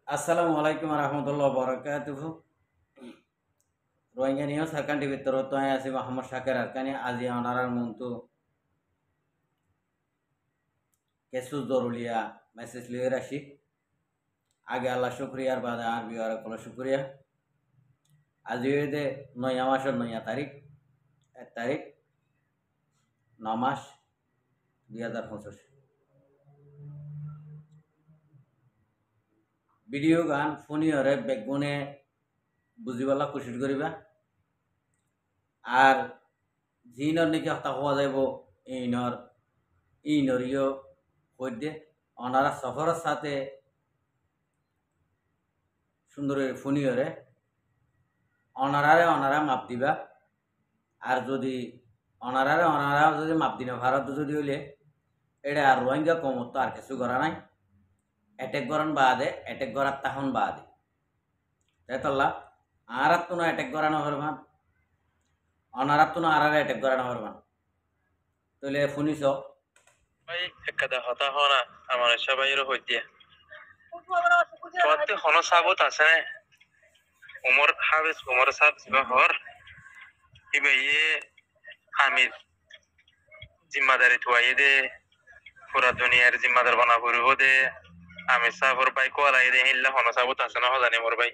Assalamu alaikum warahmatullahi wabarakatuh. Rohingya niyo sarkan di Bitoro to ay asi Muhammad Shakir arkani azi onarar muntu kesus dorulia message liye rashi আগে আল্লাহ শুক্রিয়ার বাদে আর বিয়ার call শুক্রিয়া আজ এদে নয়া মাসের নয়া তারিখ 1 তারিখ 9 মাস 2025 ভিডিও গান ফোনিয়রে বেগুনে বুঝিবালা কোশিশ করিবা আর জিনর নাকি হতা হওয়া যাইব ইনরিও হইতে ওনারা সফরের সাথে সুন্দর ফোনিয়রে অনারা মাপ দিবা আর যদি অনারা যদি মাপ দিনা ভারত যদি হইলে এটা আর রোহিঙ্গা কমত তো আর কিছু করা নাই অ্যাটেক করান বাদে অ্যাটেক করার তখন বাদে তাই তোল্লা আর তো না অ্যাটেক করানো হরবান অনারাত তো না আর অ্যাটেক করানো হরবান তাহলে শুনিস ভাই একটা হতা হনা আমার সবাইয়ের হইতে তোতে হন সাবত আছে উমর হাবেস উমর সাহেব হর ইবে আমির জিম্মাদারি তুয়াই দে পুরা দুনিয়ার জিম্মাদার বানা করব দে আমি সাবর ভাই কোলাই দে হিল্লা হন সাবত আছে না জানি মোর ভাই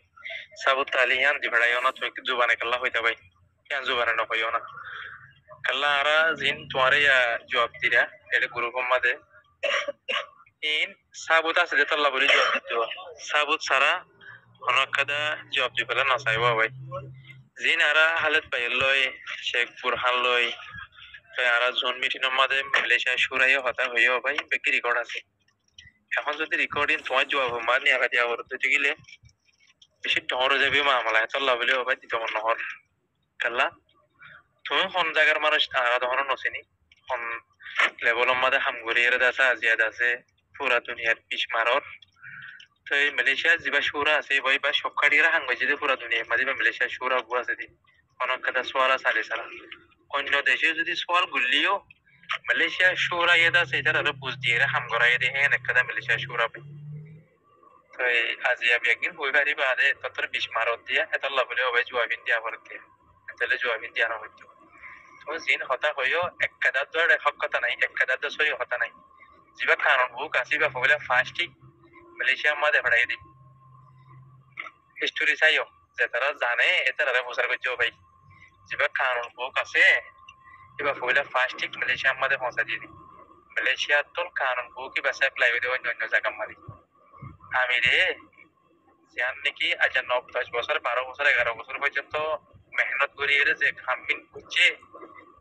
সাবত তালিয়ান দিবড়াইও না তুই জুবানে কাল্লা হইতা ভাই কেন জুবানে না হইও না কাল্লা আরা জিন তোমারে জবাব দিরা এটা গ্রুপ মধ্যে in sabut আছে যে তল্লা বলি জবাব দিতে সাবুত সারা হনকাদা জবাব দি পেলা না চাইব ভাই জিন আরা হালত পাই লই শেখ বুরহান লই আরা জোন মিটিনের মধ্যে মালয়েশিয়া সুরাইও হতা হইও ভাই বেকি রেকর্ড আছে এখন যদি রেকর্ডিং তোমার জবাব মানি আগা দিয়া করতে গেলে বেশি ডর যাবে মামলা তল্লা বলি ভাই দিতে মন নহর কাল্লা তুমি কোন জায়গার মানুষ আরা ধরন নছিনি কোন লেভেলের মধ্যে হামগুড়িয়ে আছে আজিয়াদ আছে পুরা দুনিয়ার পিছ মারর তো এই মালয়েশিয়া যিবা সুরা আছে ভাই বা সবকাড়িরা হাঙ্গই যদি পুরা দুনিয়ার মাঝে মালয়েশিয়া সুরা গু আছে দি অনেক কথা সোয়াল আছে সারা অন্য দেশে যদি সোয়াল গুলিও মালয়েশিয়া সুরা ইয়েদা আছে এটার আরো বুঝ দিয়ে হাম করাই দিয়ে হ্যাঁ একটা মালয়েশিয়া সুরা পাই তো এই আজিয়াবি একদিন বই বাড়ি বাদে ততর বিশ মারত দিয়া এত লাভ হলে ভাই জুয়াবিন দিয়া ভর দিয়ে তাহলে জুয়াবিন দিয়া না হইতো তো জিন হতা হইও এক কাদার তো হক কথা নাই এক কাদার তো সই হতা নাই যিবা কারণ বুক আসিবা ফলে ফাস্টিক মালয়েশিয়া মাঝে ফড়াই দি হিস্টোরি চাইও যে তারা জানে এটারা প্রচার করছে ভাই যিবা কারণ বুক আছে এবার ফলে ফাস্টিক মালয়েশিয়া মাঝে পৌঁছা দিয়ে দি মালয়েশিয়া তোর কারণ বুক কি বাসা এপ্লাই করে অন্য জায়গা মারি আমি রে জান নাকি আজ 9-10 বছর 12 বছর 11 বছর পর্যন্ত মেহনত করিয়ে যে খামিন করছে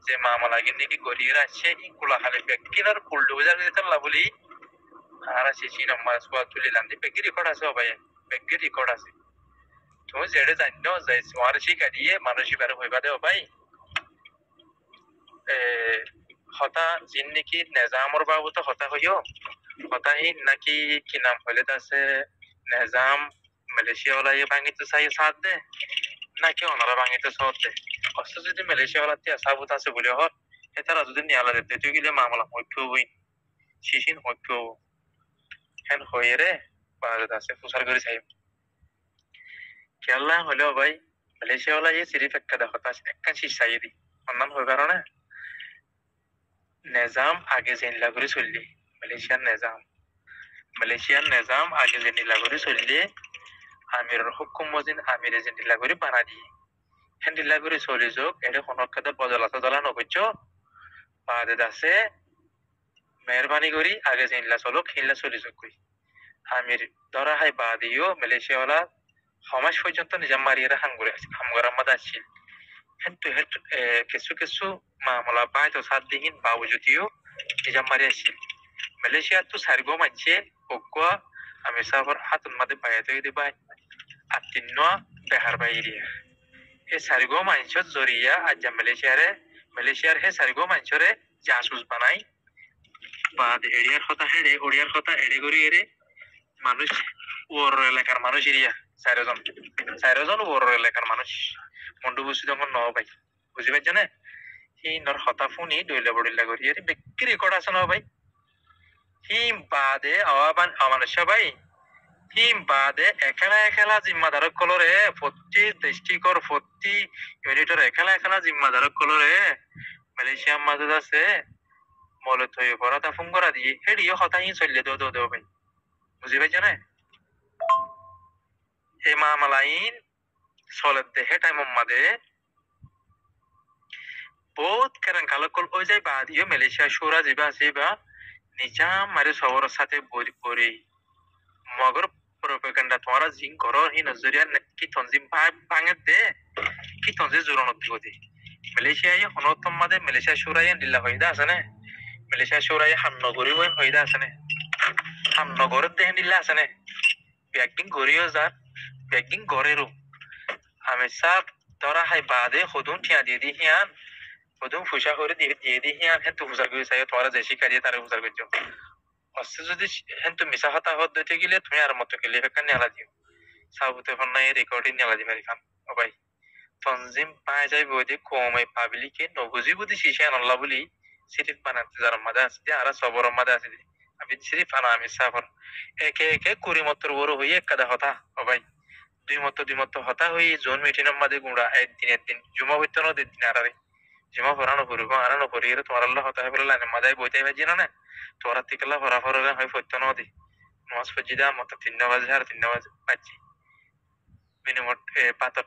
যে মামলা নাকি করিয়ে আসছে ইগুলা খালি ব্যক্তির উল্টো বোঝা যেতে বলি আর সেই নম্বর সোয়া তুলিলাম যে ব্যক্তি রেকর্ড আছে ভাই ব্যক্তি রেকর্ড আছে তো যেটা জানো যে সোয়ার শিখা দিয়ে মানুষই বের হইবা দেও ভাই হতা জিন নাকি নেজামর বাবু তো হতা হইও হতাহীন নাকি কি নাম হলে আছে নেজাম মালয়েশিয়া ওলা ভাঙিতে চাই সাথ দে নাকি ওনারা ভাঙিতে সাথ দে অস্ত যদি মালয়েশিয়া ওলা তিয়া সাবুত আছে বলে হর এতারা যদি নিয়ালা দিতে তুই গেলে মামলা হইত হই শিশিন হইত হ্যান হয়ে রে বাজার আছে প্রচার করে চাই কেলা হলেও ভাই মালয়েশিয়া ওলা সিরিফ একটা দেখো একটা শীষ চাই দি অন্যান্য হয়ে কারণে নেজাম আগে জেনিলা করে চললি মালয়েশিয়ার নেজাম আগে জেনিলা করে চললি আমিরের হুকুম মজিন আমিরে জেনিলা করে বানা দিয়ে হ্যান্ডিলা করে চলে যোগ এটা হনক খাতে বদলা তদলা নকইছ বাদে আছে মেহরবানি করি আগে জেনিলা চলো খেললা চলে যোগ কই আমির ধরা হাই বাদিও মালয়েশিয়াওয়ালা সমাজ পর্যন্ত নিজাম মারিয়ে হামগরার মধ্যে আসছিল কিছু কিছু মামলা পায় তো সাত দিন বাবু যদিও নিজাম মারি আসছিল মালয়েশিয়া তো সারগো মানছে ওকুয়া আমি সাবর হাতুন মাদে পায়ে তো দিবা আর তিন বেহার বাইরিয়া হে সারগো মানছত জরিয়া আজ মালয়েশিয়ার হে সারগো মানছরে জাসুস বানাই বাদ ওড়িয়ার কথা এড়ে করি এরে মানুষ ওর এলাকার মানুষ এরিয়া চারজন ওর এলাকার মানুষ মন্ডু বুঝি তখন ন ভাই বুঝি পাইছ না হি নর হতা ফোনি ডইলা বড়িলা করি এর বেক্কি রেকর্ড আছে ন ভাই হি বাদে আওয়াবান আমার সবাই হিম বাদে একেলা একেলা জিম্মাদারক কলরে প্রতি ডিস্ট্রিক্টর প্রতি ইউনিটর একেলা একেলা জিম্মাদারক কলরে মালয়েশিয়ার মাঝে আছে মলত হয়ে পড়া তা ফোন করা দিয়ে হেডিও হতাই চললে দো ভাই বুঝি পাইছ না এই মামালাইন চলে দেহে টাইম মাদে বহুত কেরান কালকল ওই যাই বাদিও মালয়েশিয়া সুরা যাবা আসিবা নিজাম মারে সবর সাথে বরি মগর প্রোপাগান্ডা তোরা জিং করো হি নজরিয়া কি তনজিম ভাঙে দে কি তনজে জোরনত দিব দে মালয়েশিয়া হনতম মাদে মালয়েশিয়া সুরাই দিল্লা হইদা আছে না মালয়েশিয়া সুরাই হামনগরি হইদা আছে না হামনগরের দেহে দিল্লা আছে না ব্যাগিং গরিও যার ব্যাগিং গরেরও আমি সব তোরা হাই বাদে হদুন ঠিয়া দিয়ে দি হিয়ান হদুন ফুসা করে দিয়ে দি হিয়ান হেন তো ফুসার করে চাই তোরা যে শিক্ষা দিয়ে তারা ফুসার করছো অস্তে যদি হেন তো মিশা হতা হত দিতে গেলে তুমি আর মতো গেলে ফেকার নেলা দিও সাবুতে ফোন নাই রেকর্ডিং নেলা দিবে খান ও ভাই তনজিম পায় যাই বইতে কমে পাবলিকে নবুজি বুঝি শিশে আনল্লা বলি সিরিফ বানাতে যার মাদা আছে আর সবর মাদা আছে আমি সিরিফ আনা আমি সাফর একে একে কুড়ি মতর বড় হয়ে একাদা হতা ও ভাই দুই মত হতা হয়ে জোন মিটিনের মাঝে গুঁড়া একদিন জুমা বইতে না দিন আরে জুমা ভরানো ফুরব আরানো ফুরিয়ে তোমার আল্লাহ হতা হয় বলে লাইনে মাদায় বইতে ভাজি না তোরা তিকলা ভরা ফরে হয় ফত্য নদী নামাজ ফজি দা মত 3 বাজে আর 3 বাজে পাচ্ছি মিনিমট পাতর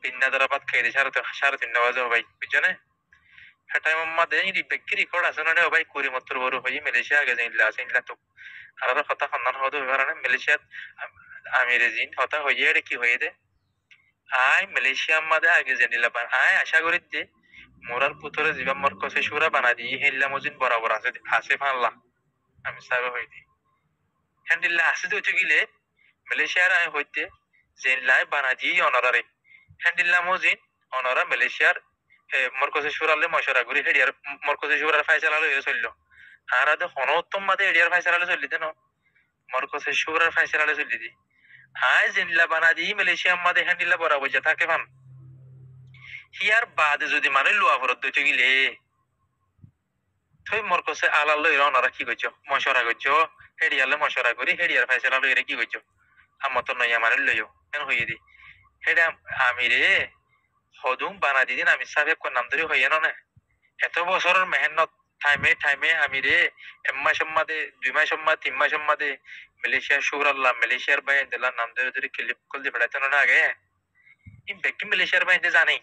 পিন্না দ্বারা পাত খেয়ে দিয়ে সাড়ে 3 বাজে ভাই বুঝছো না হ্যাঁ মাদে বেক্কি রেকর্ড আছে না ভাই কুড়ি মতর বড় হয়ে মালয়েশিয়া আগে যাইলা তো আর হতা সন্ধান হতে পারে মালয়েশিয়াত আমিরে জিন হতা হইয়ে এটা কি হয়ে দে আই মালয়েশিয়া মাদে আগে জানিলা পান আই আশা করি যে মোরার পুতরে জীবন মোর কসে সুরা বানা দিয়ে হিল্লা মজিন বরাবর আছে ফানলা আমি সাবে হইতে হ্যান্ডিল্লা আছে তো গিলে মালয়েশিয়ার আই হইতে যে লাই বানা দিয়ে অনারারে হ্যান্ডিল্লা মজিন অনারা মালয়েশিয়ার মোর কসে সুরালে মশরা করি হেডিয়ার মোর কসে সুরার ফাইসালা লইয়া চলল আর আদে হনউত্তম মাদে এডিয়ার ফাইসালা চললি দেন মোর কসে সুরার ফাইসালা চললি দি আই জিনলা বানা দিয়ে মালয়েশিয়া মাদে হ্যান্ডিল্লা বরাবর যা থাকে ফান হিয়ার বাদে যদি মানে লুয়া ভরত দইতে গিলে তুই মোর কাছে আলাল লই ওনারা কি করছো মশরা করছো হেডিয়ালে মশরা করি হেডিয়ার ফাইসালা লইরে কি করছো আমার তো নইয়া মানে লইও কেন হইয়ে দি হেডা আমি রে হদুম বানা দিদিন আমি সাহেব কোন নাম ধরে হইয়ে না এত বছরের মেহনত ঠাইমে আমি রে 1 মাস 2 মাস 3 মাস মালয়েশিয়া সুর আল্লাহ মালয়েশিয়ার বাইন দিলা নাম ধরে ক্লিপ কল দিয়ে ফেলাইতে না আগে ইম ব্যক্তি মালয়েশিয়ার বাইন জানে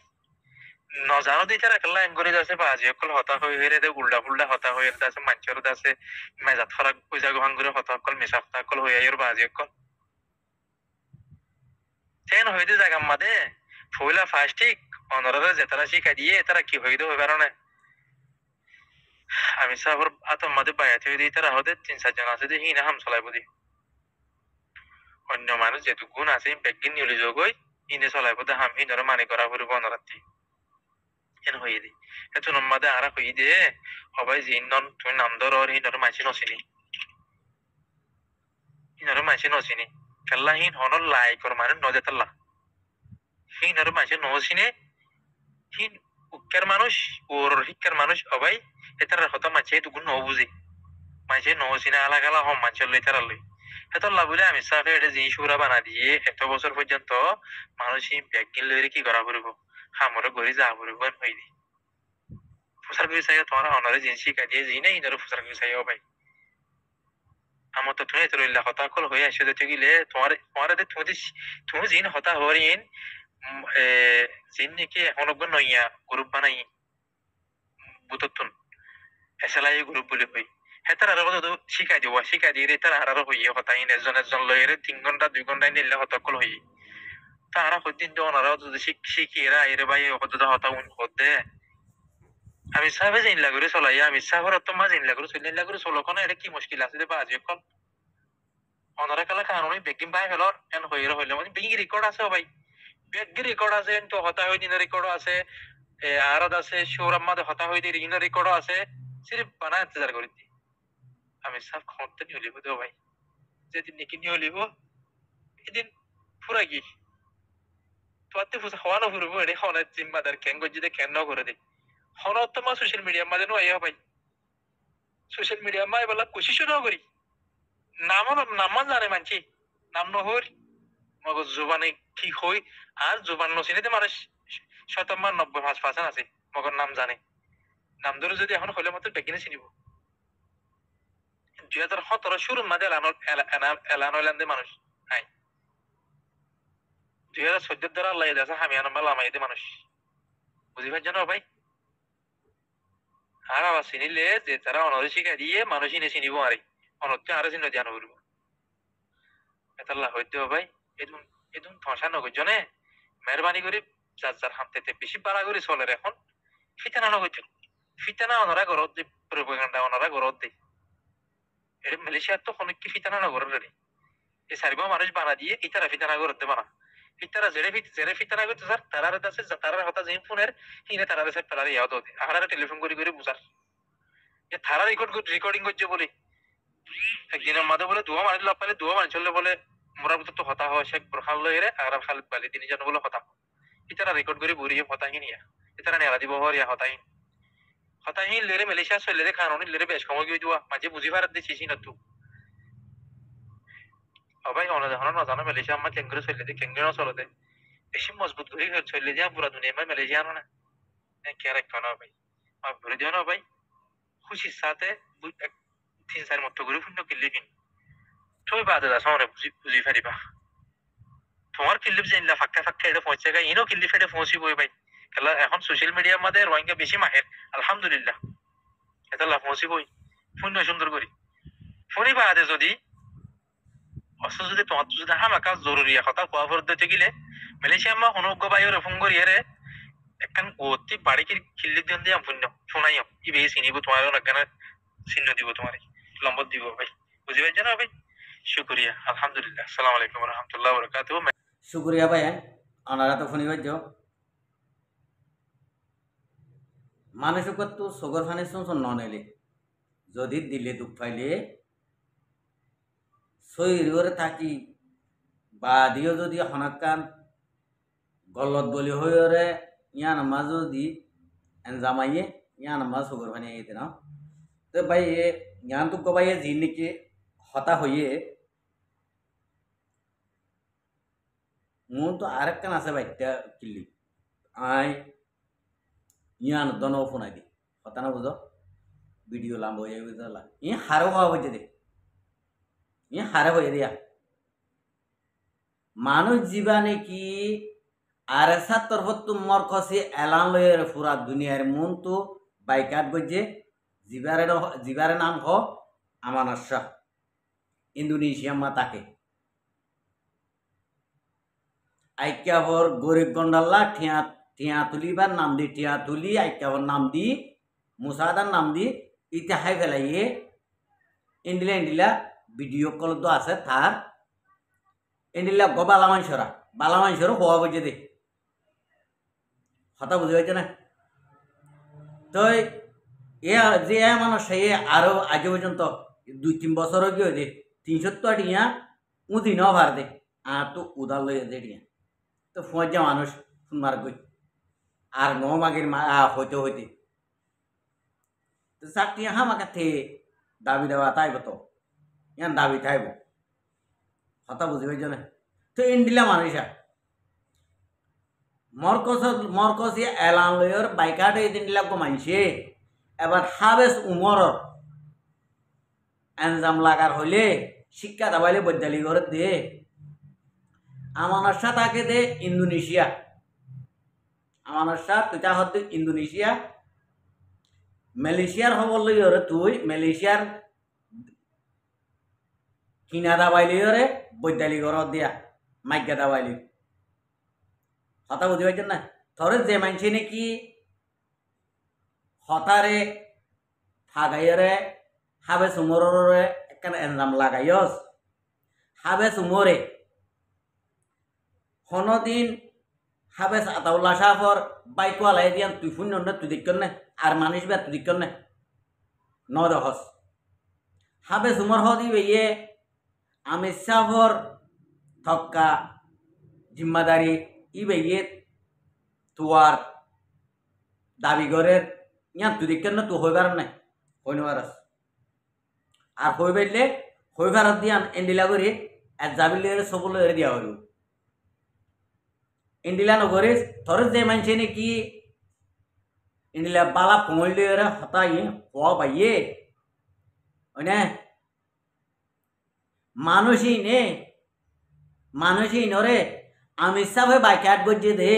নজানো দিতে রাখলা এঙ্গরে যাচ্ছে বাজি অকল হতা হয়ে দে উল্টা হতা হয়ে আছে মাঞ্চর আছে মেজাত ফরাক পয়সা গোহান করে হতা অকল মেশা হতা অকল হয়ে আইর বাজি অকল চেন হইতে জায়গা মাদে ফইলা ফাস্টিক অনরারে যেতারা শিখা দিয়ে তারা কি হইতে হইবে না আমি সাবর আতম মাদে বায়াতে হইতে তারা হতে 3-4 জন আছে যে হিনা হাম চলাই বুঝি অন্য মানুষ যেহেতু গুণ আছে বেগিন নিউলি যোগই ইনে চলাই বুঝে হাম হিনরে মানে করা ফুরব অনরাত্রি কেন হয়ে দি এত নম্মাদে আরা হই দে সবাই জিনন তুমি নাম ধর আর হিনর মাছি নচিনি হিনর মাছি নচিনি কেল্লা হিন হনর লাইকর মানে নজেতাল্লা হিনর মাছি নচিনে হিন উক্কার মানুষ ওর শিক্ষার মানুষ সবাই এটার হতা মাছি এটুকু ন বুঝি মাছি নচিনে আলাগ আলাগ হম মাছের লই তারা লই এতল্লা বলে আমি সাফে এটা জিনিস সুরা বানা দিয়ে এত বছর পর্যন্ত মানুষ ব্যাগিন লইরে কি করা ফুরব হামরে গড়ি যা ফুরব হই দি ফুসার বিষয়ে তোমার অনারে জিনিস শিখা দিয়ে জি নাই ধরো ফুসার বিষয়ে ভাই আমার তো তুমি তোর কথা কল হয়ে আসে যেতে গেলে তোমার তুমি জিন হতা হরিন জিন নাকি এখন নইয়া গ্রুপ বানাই বুততুন এসএলআই গ্রুপ বলে হই হেতার আর কথা শিখাই দিয়ে তার আর হইয়ে হতা ইন একজন লয়ের 3 ঘন্টা 2 ঘন্টা নিলে হতা কল হই তারা হদিন তো ওনারা যদি শিখিয়ে এর ভাই হতা হতা উন হতে আমি সাহেবে জিনলা করে চলাই আমি সাহেবের তো মা জিনলা করে চলো কোন এটা কি মুশকিল আছে বা আজ এখন অনারা কালা কারণে বেকিং বাই ফেলর এন হইরে হইলে মানে বেকিং রেকর্ড আছে ভাই বেগি রেকর্ড আছে তো হতা হই দিনের রেকর্ড আছে আরদ আছে শোরাম মাদে হতা হই দিনের রেকর্ড আছে সিরিফ বানা ইন্তজার করি দি আমি সাহেব খন্তে নিয়ে লিব তো ভাই যেদিন নাকি নিয়ে লিব এদিন পুরা কি তোতে ফুসা হওয়ানো ফুরবো এটা হনের জিম্মাদার কেন গজিতে কেন করে দে হনত তো মা সোশ্যাল মিডিয়া মাঝে নয় ভাই সোশ্যাল মিডিয়া মা এবার কোশিশও না করি নামও নামান জানে মানছি নাম নহর মগজ জোবানে ঠিক হই আর জোবান নচিনেতে মানুষ 90% আছে মগর নাম জানে নাম ধরে যদি এখন হলে মতো বেগিনে চিনিব 2017 শুরুর মাঝে এলান হইলাম মানুষ নাই 2014 দ্বারা আল্লাহ আছে হামিয়া নম্বর লামাই দে মানুষ বুঝি পারছেন ভাই আর আবার চিনিলে যে তারা অনরে শিখাই দিয়ে মানুষ ইনে চিনিব আরে অনরকে আরো চিহ্ন জ্ঞান করব এতাল্লাহ হইতে ভাই এদুন এদুন ধসা নগজনে মেহরবানি করে যার যার হামতে বেশি বাড়া করে চলে এখন ফিতানা নগজ ফিতানা অনরা গরত দি প্রোপাগান্ডা অনরা গরত দি এটা মালয়েশিয়ার তো অনেক কি ফিতানা নগরের রে এই সারিবা মানুষ বানা দিয়ে ইতারা ফিতানা গরত বানা ইতারা জেরে ফিতানা করতে স্যার তারার কাছে তারার হতা জিম ফোনের হিনে তারার সে তারার ইয়াদ হতে আহারা টেলিফোন করে বুঝার যে তারা রেকর্ডিং করছে বলে একদিনের মাঝে বলে দুয়া মানুষ লাভ পাইলে দুয়া মানুষ চললে বলে মোরার ভিতর তো হতা হয় শেখ বোরখান লইরে আর খালিদ বালি তিনি জানো বলে হতা ইতারা রেকর্ড করে বুড়িয়ে হতাহীন ইয়া ইতারা নেলা দিব হরিয়া হতাহীন হতাহীন লেরে মালয়েশিয়া চললে খানুনি লেরে বেশ সময় গিয়ে দুয়া মাঝে বুঝি ভারত দিয়ে চিছি না তু সবাই অনজানো নজানো মালয়েশিয়া আমার কেঙ্গুরে চললে কেঙ্গুরে চলতে বেশি মজবুত করে চললে যা পুরা দুনিয়া মালয়েশিয়া আনো না কে রাখতো না ভাই ঘুরে দিও না ভাই খুশির সাথে 3-4 মতো করে শূন্য কিনলে কিন তুমি বাদে দাস আমার বুঝি ফারিবা তোমার কিল্লিপ জানলা ফাক্কা এটা পৌঁছে গা ইনো কিল্লি ফেটে পৌঁছিবই ভাই খেলা এখন সোশ্যাল মিডিয়ার মধ্যে রোহিঙ্গা বেশি মাহের আলহামদুলিল্লাহ এটা লাভ পৌঁছিবই শূন্য সুন্দর করি ফোনই বাদে যদি যদি তোমার যদি হামাকা জরুরি কথা কোয়া দিতে গেলে মালয়েশিয়া মা অনুজ্ঞ বাইরে ফোন করি রে একখান অতি বাড়ি কিল্লি দিন দিয়ে শূন্য শোনাইও কি বেশি চিনিব তোমার একখানে চিহ্ন দিব তোমার নম্বর দিব ভাই বুঝি পাইছে না ভাই শুক্রিয়া আলহামদুলিল্লাহ আসসালামু আলাইকুম রহমতুল্লাহ বরকাতুহু শুক্রিয়া ভাই ওনারা তো ফোনি বাজ্য মানুষ তো সগর ফানি শুন ননেলে যদি দিলে দুঃখ পাইলে শরীরে থাকি বা দিও যদি হনাকান গলত বলি হয়ে ইয়ান মা যদি এনজামাইয়ে ইয়ান মা সগর ফানি আইতে না তো ভাই ইয়ান তো কবাইয়ে জিনিকে হতা হইয়ে মন তো আরেকখান আছে বাইটা কিল্লি আই ইয়ান দন ফোনাই দি হতা না বুঝো ভিডিও লাম্ব হয়ে বুঝলা ই হারে হওয়া হয়েছে দে ই হারে হয়ে দিয়া মানুষ জীবনে কি আর এসার তরফ তোমার কষে এলান লয়ে পুরা দুনিয়ার মন তো বাইকাট গজে জিবারে নাম হ আমানত শাহ ইন্দোনেশিয়া মা তাকে আইক্যাভর গরিব গন্ডাল্লা ঠিয়া তুলিবার নাম দি ঠিয়া তুলি আইক্যাভর নাম দি মুসাদার নাম দি ইতে হাই ফেলাইয়ে ইন্ডিলা ভিডিও কল তো আছে তার ইন্ডিলা গ বালা মাংসরা হওয়া বুঝে দে হতা বুঝে হয়েছে না তো এ যে মানুষ সে আরো আগে পর্যন্ত 2-3 বছর গিয়ে দে 300 টিয়া উদি ন ভার দে আর তো উদার লইয়া দে টিয়া তো ফোঁজ যা মানুষ শুনবার গই আর ন মাগের হইতে তো চারটি হামাকে থে দাবি দেওয়া তাইব তো ইয়ান দাবি থাইব হতা বুঝি পাইছ না তো ইন্ডিলা মানুষা মরকস এলান লইয়র বাইকাটে ইন্ডিলা কমাইছে এবার হাবেস উমরর এনজাম লাগার হইলে শিক্ষা দাবাইলে বৈদ্যালিক ঘর দে আমানত শাহ তাকে দে ইন্দোনেশিয়া আমানত শাহ তুইটা হতে ইন্দোনেশিয়া মালয়েশিয়ার খবর লইয়রে তুই মালয়েশিয়ার কিনা দাবাইলিয়রে বৈদ্যালিক ঘর দিয়া মাইকা দাবাইলি হতা বুঝি পাইছেন না থরে যে মানছে নাকি হতারে ফাগাইরে হাবে সুমরে একখান এনজাম লাগাইস হাবে সুমরে হনদিন হাবেস আতাউল্লাহ শাহর বাইক ওয়ালাই দিয়ান তুই শূন্য না তুই দেখল না আর মানুষ বে তুই দেখল না ন দহস হাবে সুমর দিবে ইয়ে আমি শাহর থক্কা জিম্মাদারি ইবে ইয়ে তুয়ার দাবিগরের ইয়ান তুই দেখল না তুই হইবার নাই হইনবারস আর হই বাইলে হই ভারত দিয়ান এন্ডিলা করি জাবিলের সবল দিয়া হইল ইন্ডিলা নগরে থর যে মানছে নাকি ইন্ডিলা বালা পঙলে হতাই হওয়া পাইয়ে ওনে মানুষই নরে আমি সাবে বাইকাট গজে দে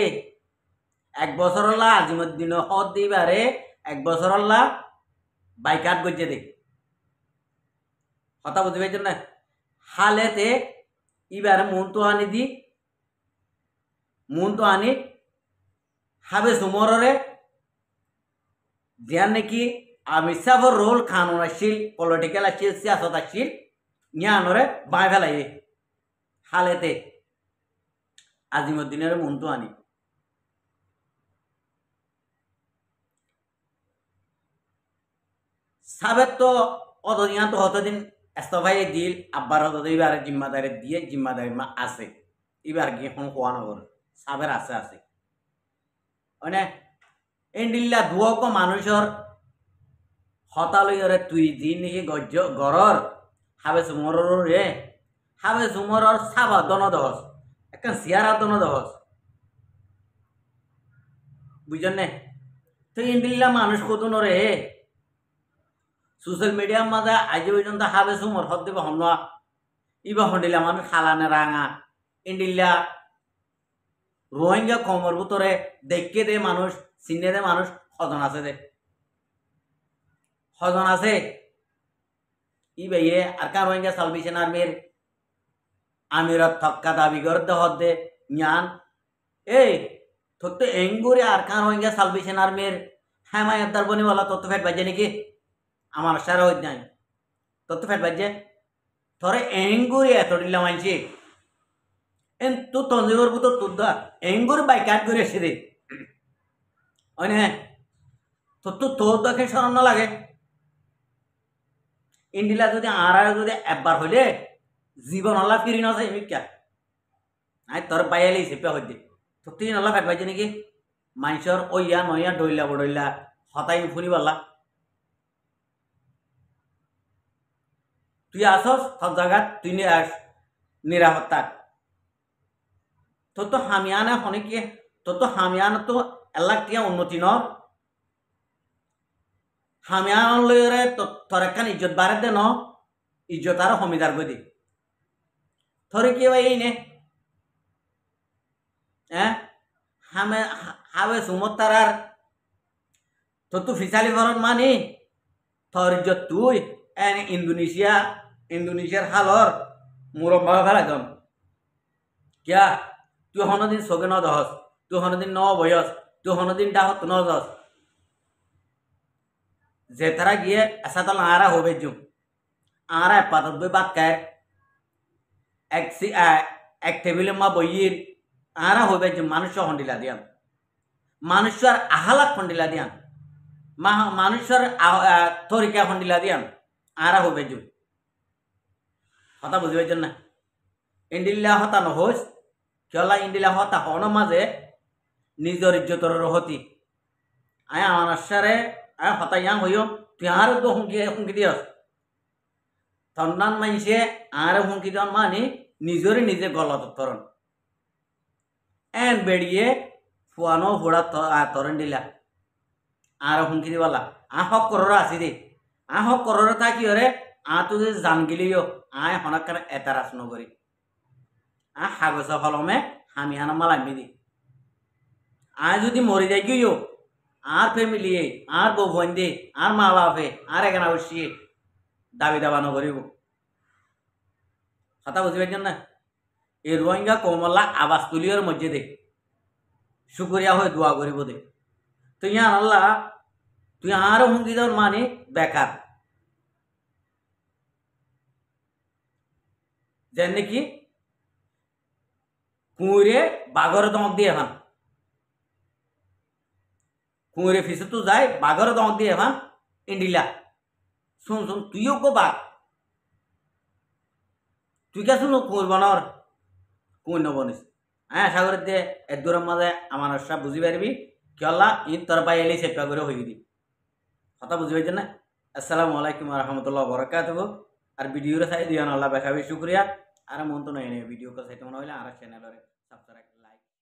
1 বছর হল্লা আজিমুদ্দিন হদ দিবারে 1 বছর হল্লা বাইকাট গজে দে কথা বুঝতে পারছেন না হালেতে এবার মন তো আনি হাবে সুমরে যার নাকি আমির রোল কানুন আসছিল পলিটিক্যাল আসছিল সিয়াসত আসছিল নিয়ানরে বাই ফেলাই হালেতে আজিমুদ্দিনের মন তো আনি সাবের তো অতদিন তো হতদিন এস্তফাই দিল আব্বার হত এবার জিম্মাদারি দিয়ে জিম্মাদারি মা আছে এবার গিয়ে এখন কোয়া নগর সাবের আছে মানে এন্ডিল্লা দুয়ক মানুষের হতালয়রে তুই দি নাকি গজ্য গরর হাবে সুমরর রে হাবে সুমরর সাবা দন দহস একটা সিয়ারা দন দহস বুঝছেন নে তো এন্ডিল্লা মানুষ কত নরে সোশ্যাল মিডিয়ার মাঝে আজ পর্যন্ত হাবে সুমর হদ দেবে হন্না ইবা হন্ডিলা মানুষ খালানে রাঙা ইন্ডিল্লা রোহিঙ্গা কমর ভিতরে দেখে দে মানুষ চিনে দে মানুষ হজন আছে ই ভাইয়ে আর কার রোহিঙ্গা সালভেশন আর্মির আমিরত থক্কা দাবি করতে হদে জ্ঞান এই তো এঙ্গুরে আর কার রোহিঙ্গা সালভেশন আর্মির হেমায়তদার বনি বলা তত্ত্ব ফেট বাজে নাকি আমার সারা হইত নাই তত্ত্ব ফেট বাজে থরে এঙ্গুরে এত দিলাম আনছি এন তো তঞ্জিবর বুতো তুদ্দা এঙ্গুর বাইকাট করে এসে দে অনে তোর দেখে শরম না লাগে ইন্ডিলা যদি আর যদি একবার হইলে জীবন আল্লাহ ফিরি না যায় মিকা আই তোর বাইয়ালি সেপে হইতে তো তুই আল্লাহ ফেট পাইছে নাকি মানুষের ওইয়া নইয়া ডইলা বডইলা হতাই ফুলি বললা তুই আসস সব জায়গা তুই নিরাপত্তা তোর তো হামিয়ানা হনে কি তোর তো হামিয়ানা তো এলাক টিয়া উন্নতি ন হামিয়ান লইরে তোর একখান ইজ্জত বাড়ে দে ন ইজ্জত আরো হমিদার গদি থরে কি ভাই এই নে হ্যাঁ হাবে সুমত তারার তোর তো ফিসালি ফরন মানি তোর ইজ্জত তুই ইন্দোনেশিয়ার হালর মুরব্বা ফেলাইতন কিয়া তুই হনদিন চগে ন দহস তুই হনদিন ন বয়স তুই হনদিন ডাহত ন দস যে তারা গিয়ে এসা তাল আরা হবে জুম আরা পাতত বই বাত কায় এক টেবিলে মা বইয়ের আরা হবে জুম মানুষ হন্ডিলা দিয়ান মানুষের আহালাক হন্ডিলা দিয়ান মানুষের তরিকা হন্ডিলা দিয়ান আরা হবে জুম হতা বুঝিবার জন্য ইন্ডিল্লা হতা নহস কেলা ইন্ডিলা হতা হন মাঝে নিজের ইজ্জতর রহতি আয় আমার সারে আয় হতা ইয়াং হইও তুই আর তো হুমকি দিয়স তন্নান মাইসে আর হুমকি দিন মানে নিজরে নিজে গলত তরণ এন বেড়িয়ে ফুয়ানো ফোড়া তরণ দিলা আর হুমকি দিবালা হক করর আসি দে হক করর তা কি হরে তো যে জান গিলিও আয় হনকার এতারাস নগরী হাগজ কলমে হামিয়ানা মালামি দি যদি মরে যাই গিয়েও আর ফ্যামিলি আর বউ বোন দে আর মা বাপে আর এখানে বসিয়ে দাবি দাবা নগরিব কথা বুঝি পারছেন না এই রোহিঙ্গা কমলা আবাস তুলিওর মধ্যে দে শুকরিয়া হয়ে দোয়া করিব দে তো ইয়া আল্লাহ তুই আরো হুমকি দেওয়ার মানে বেকার যেন নাকি কুঁড়ে বাঘর দমক দিয়ে এখন কুঁড়ে ফিসে তো যায় বাঘর দমক দিয়ে এখন ইন্ডিলা শুন তুইও গো বাঘ তুই কে শুনো কুঁড় বানর কুঁড় নবনিস আশা করি দে এক দূরের মাঝে আমার সব বুঝি পারবি কেলা ঈদ তোর পাই এলি চেপা করে হয়ে দি কথা বুঝি পারছেন না আসসালামু আলাইকুম রহমতুল্লাহ বরকাত আর ভিডিওরে চাই দিও আল্লাহ বেশি শুক্রিয়া আর মন তো নাই ভিডিও কল সাইতে মনে হইলে আর চ্যানেলের সাবস্ক্রাইব